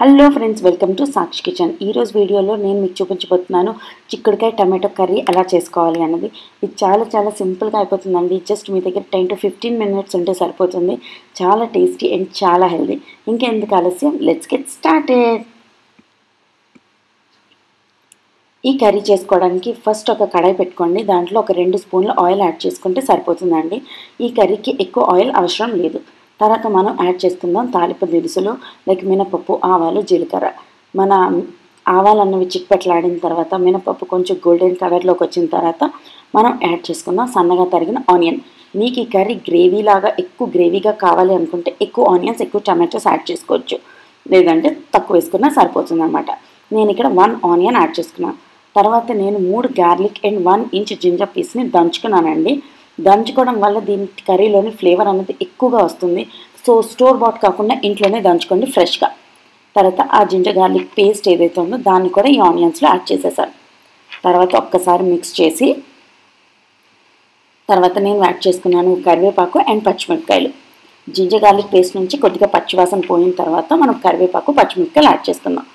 Hello friends, welcome to Sakshi kitchen. ఈరోజు వీడియోలో నేను మీకు చూపించబోతున్నాను చిక్కుడుకాయ టమాటో కర్రీ ఎలా చేసుకోవాలి అన్నది. ఇది చాలా సింపుల్గా అయిపోతుందండి. జస్ట్ మీ దగ్గర 10 to 15 minutes ఉంటే సరిపోతుంది. చాలా టేస్టీ అండ్ చాలా హెల్దీ. ఇంకెందుకు ఆలస్యం, లెట్స్ గెట్ స్టార్టెడ్. ఈ కర్రీ చేసుకోవడానికి ఫస్ట్ ఒక కడాయి పెట్టుకోండి. దాంట్లో ఒక 2 స్పూన్ల ఆయిల్ యాడ్ చేసుకుంటే సరిపోతుందండి. ఈ కర్రీకి ఎక్కువ ఆయిల్ అవసరం లేదు. తర్వాత మనం యాడ్ చేసుకుందాం తాలింపు దినుసులు లైక్ మినపప్పు, ఆవాలు, జీలకర్ర. మన ఆవాలు అన్నవి చిక్పెట్లాడిన తర్వాత మినపప్పు కొంచెం గోల్డెన్ కలర్లోకి వచ్చిన తర్వాత మనం యాడ్ చేసుకుందాం సన్నగా తరిగిన ఆనియన్. మీకు ఈ కర్రీ ఎక్కువ గ్రేవీగా కావాలి అనుకుంటే ఎక్కువ ఆనియన్స్, ఎక్కువ టమాటోస్ యాడ్ చేసుకోవచ్చు. లేదంటే తక్కువ వేసుకున్నా సరిపోతుంది అన్నమాట. నేను ఇక్కడ 1 ఆనియన్ యాడ్ చేసుకున్నాను. తర్వాత నేను 3 గార్లిక్ అండ్ 1 ఇంచ్ జింజర్ పీస్ని దంచుకున్నానండి. దంచుకోవడం వల్ల దీని కర్రీలోని ఫ్లేవర్ అనేది ఎక్కువగా వస్తుంది. సో స్టోర్ బాట్ కాకుండా ఇంట్లోనే దంచుకోండి ఫ్రెష్గా. తర్వాత ఆ జింజర్ గార్లిక్ పేస్ట్ ఏదైతే ఉందో దాన్ని కూడా ఈ ఆనియన్స్లో యాడ్ చేసేసాను. తర్వాత ఒక్కసారి మిక్స్ చేసి తర్వాత నేను యాడ్ చేసుకున్నాను కరివేపాకు అండ్ పచ్చిమిరపకాయలు. జింజర్ గార్లిక్ పేస్ట్ నుంచి కొద్దిగా పచ్చివాసన పోయిన తర్వాత మనం కరివేపాకు, పచ్చిమిరపకాయలు యాడ్ చేసుకుందాం.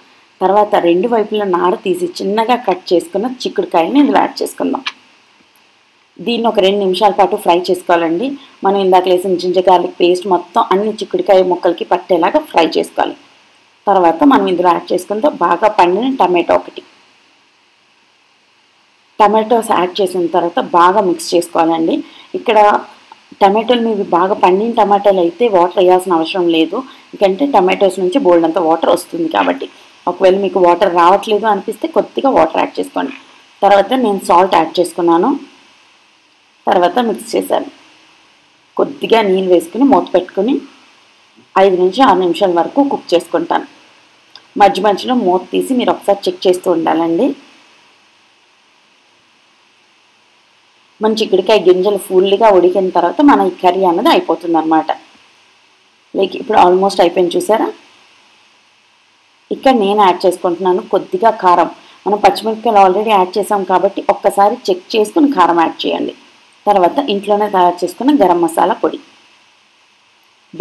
తర్వాత 2 వైపుల నార తీసి చిన్నగా కట్ చేసుకున్న చిక్కుడుకాయని ఇందులో యాడ్ చేసుకుందాం. దీన్ని ఒక 2 నిమిషాల పాటు ఫ్రై చేసుకోవాలండి. మనం ఇందాక వేసిన జింజర్ గార్లిక్ పేస్ట్ మొత్తం అన్ని చిక్కుడుకాయ ముక్కలకి పట్టేలాగా ఫ్రై చేసుకోవాలి. తర్వాత మనం ఇందులో యాడ్ చేసుకుంటే బాగా పండిన టమాటో ఒకటి. టమాటోస్ యాడ్ చేసిన తర్వాత బాగా మిక్స్ చేసుకోవాలండి. ఇక్కడ టమాటోలు మీవి బాగా పండిన టమాటాలు అయితే వాటర్ వేయాల్సిన అవసరం లేదు. ఎందుకంటే టమాటోస్ నుంచి బోల్డ్ అంత వాటర్ వస్తుంది కాబట్టి. ఒకవేళ మీకు వాటర్ రావట్లేదు అనిపిస్తే కొద్దిగా వాటర్ యాడ్ చేసుకోండి. తర్వాత నేను సాల్ట్ యాడ్ చేసుకున్నాను. తర్వాత మిక్స్ చేశాను. కొద్దిగా నీళ్ళు వేసుకుని మూత పెట్టుకుని 5 నుంచి 6 నిమిషాల వరకు కుక్ చేసుకుంటాను. మధ్యలో మూత తీసి మీరు ఒకసారి చెక్ చేస్తూ ఉండాలండి. మన చిక్కుడుకాయ గింజలు ఫుల్గా ఉడికిన తర్వాత మన ఈ కర్రీ అన్నది అయిపోతుంది అన్నమాట. లైక్ ఇప్పుడు ఆల్మోస్ట్ అయిపోయింది, చూసారా. ఇక్కడ నేను యాడ్ చేసుకుంటున్నాను కొద్దిగా కారం. మనం పచ్చిమిరపకాయలు ఆల్రెడీ యాడ్ చేసాం కాబట్టి ఒక్కసారి చెక్ చేసుకుని కారం యాడ్ చేయండి. తర్వాత ఇంట్లోనే తయారు చేసుకున్న గరం మసాలా పొడి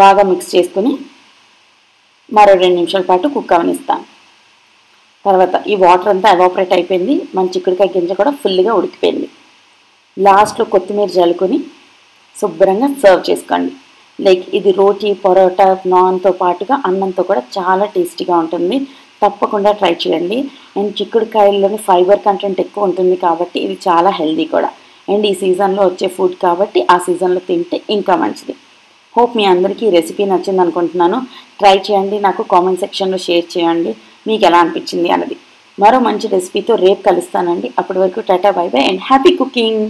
బాగా మిక్స్ చేసుకుని మరో 2 నిమిషాల పాటు కుక్ అవనిస్తాను. తర్వాత ఈ వాటర్ అంతా ఎవాపరేట్ అయిపోయింది. మన చిక్కుడుకాయ గింజ కూడా ఫుల్గా ఉడికిపోయింది. లాస్ట్లో కొత్తిమీర జల్లుకొని శుభ్రంగా సర్వ్ చేసుకోండి. లైక్ ఇది రోటీ, పరోటా, నాన్తో పాటుగా అన్నంతో కూడా చాలా టేస్టీగా ఉంటుంది. తప్పకుండా ట్రై చేయండి. అండ్ చిక్కుడుకాయల్లోని ఫైబర్ కంటెంట్ ఎక్కువ ఉంటుంది కాబట్టి ఇది చాలా హెల్దీ కూడా. అండ్ ఈ సీజన్లో వచ్చే ఫుడ్ కాబట్టి ఆ సీజన్లో తింటే ఇంకా మంచిది. హోప్ మీ అందరికీ ఈ రెసిపీ నచ్చింది అనుకుంటున్నాను. ట్రై చేయండి, నాకు కామెంట్ సెక్షన్లో షేర్ చేయండి మీకు ఎలా అనిపించింది అన్నది. మరో మంచి రెసిపీతో రేపు కలుస్తానండి. అప్పటి వరకు Tata, by by and happy cooking.